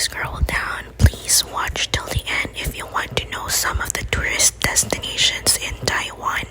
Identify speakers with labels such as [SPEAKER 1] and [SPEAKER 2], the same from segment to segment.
[SPEAKER 1] scroll down, please watch till the end if you want to know some of the tourist destinations in Taiwan.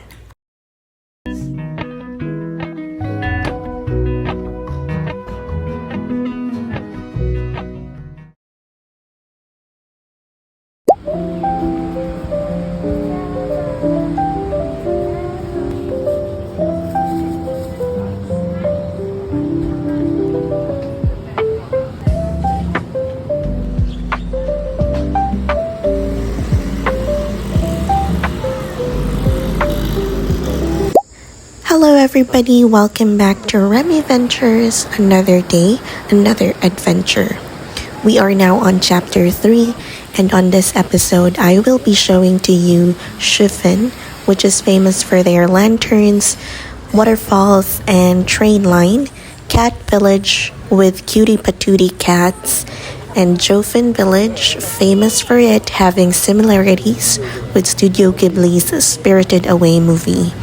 [SPEAKER 1] Hello everybody, welcome back to Remy Ventures. Another day, another adventure. We are now on chapter 3, and on this episode I will be showing to you Shifen, which is famous for their lanterns, waterfalls and train line, Cat Village with cutie patootie cats, and Jofen Village, famous for it having similarities with Studio Ghibli's Spirited Away movie.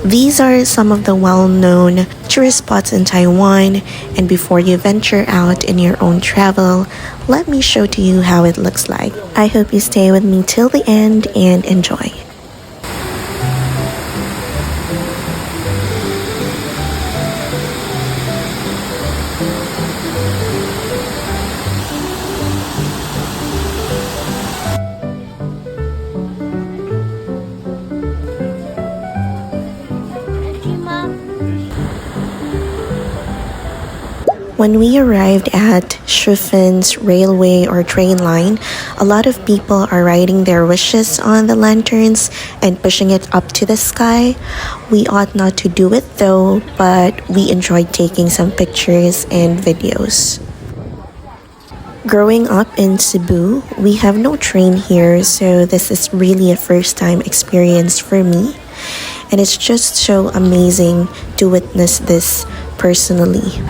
[SPEAKER 1] These are some of the well-known tourist spots in Taiwan, and before you venture out in your own travel, let me show to you how it looks like. I hope you stay with me till the end and enjoy. When we arrived at Shifen's railway or train line, a lot of people are writing their wishes on the lanterns and pushing it up to the sky. We ought not to do it though, but we enjoyed taking some pictures and videos. Growing up in Cebu, we have no train here, so this is really a first-time experience for me. And it's just so amazing to witness this personally.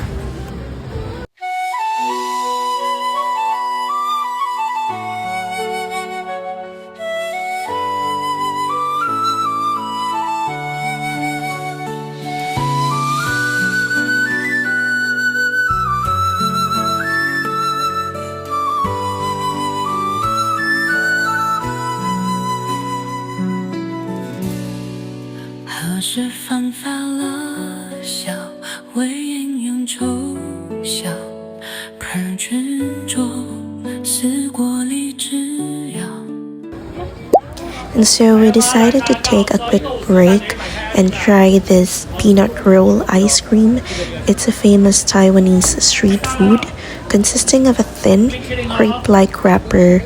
[SPEAKER 1] And so we decided to take a quick break and try this peanut roll ice cream. It's a famous Taiwanese street food consisting of a thin, crepe-like wrapper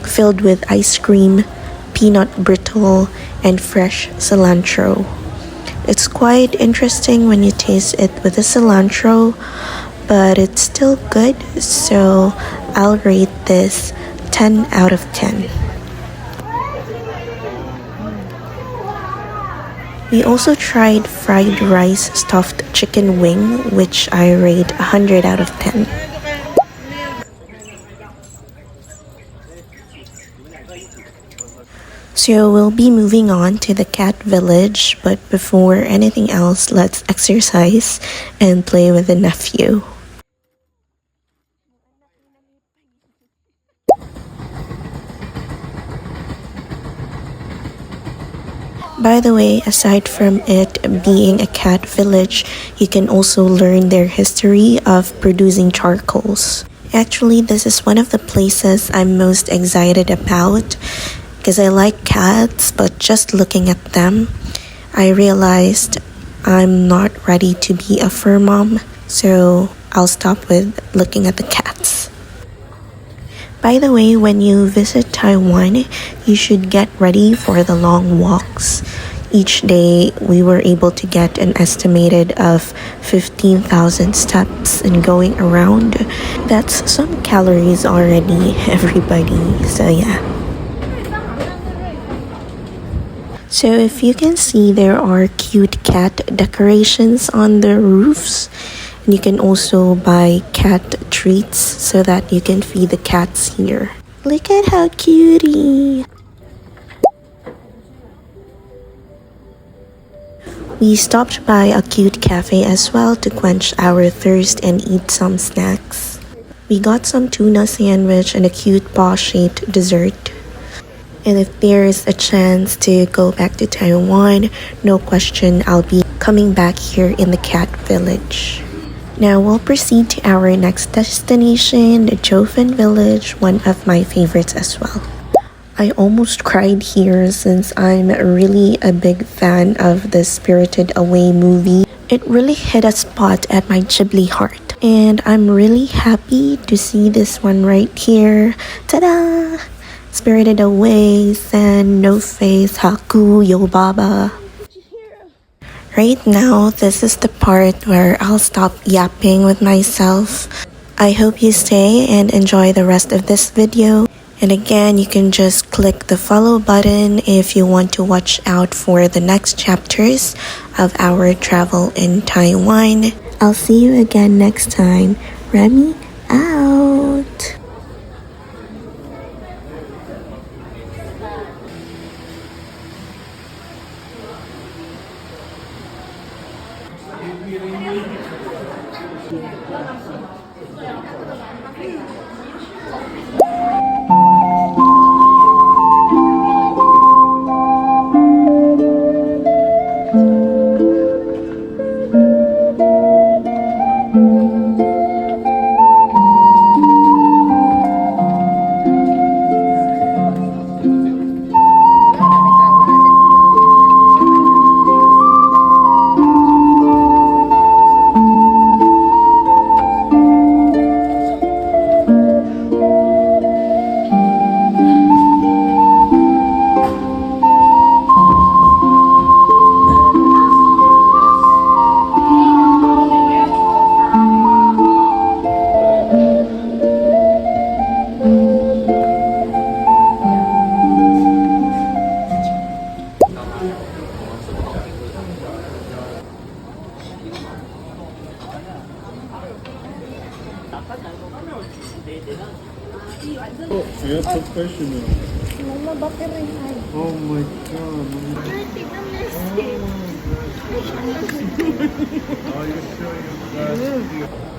[SPEAKER 1] filled with ice cream, peanut brittle, and fresh cilantro. It's quite interesting when you taste it with the cilantro, but it's still good, so I'll rate this 10 out of 10. We also tried fried rice stuffed chicken wing, which I rate 100 out of 10. So we'll be moving on to the cat village, but before anything else, let's exercise and play with the nephew. By the way, aside from it being a cat village, you can also learn their history of producing charcoals. Actually, this is one of the places I'm most excited about because I like cats, but just looking at them, I realized I'm not ready to be a fur mom, so I'll stop with looking at the cats. By the way, when you visit Taiwan, you should get ready for the long walks. Each day, we were able to get an estimated of 15,000 steps in going around. That's some calories already, everybody. So yeah. So if you can see, there are cute cat decorations on the roofs. And you can also buy cat treats so that you can feed the cats here. Look at how cutie! We stopped by a cute cafe as well to quench our thirst and eat some snacks. We got some tuna sandwich and a cute ball-shaped dessert. And if there's a chance to go back to Taiwan, no question I'll be coming back here in the cat village. Now we'll proceed to our next destination, the Jofen village, one of my favorites as well. I almost cried here since I'm really a big fan of the Spirited Away movie. It really hit a spot at my Ghibli heart. And I'm really happy to see this one right here. Ta-da! Spirited Away, Sen, No Face, Haku, Yobaba. Right now, this is the part where I'll stop yapping with myself. I hope you stay and enjoy the rest of this video. And again, you can just click the follow button if you want to watch out for the next chapters of our travel in Taiwan. I'll see you again next time. Remy, out!
[SPEAKER 2] You're professional. Oh my god. Oh, you're showing your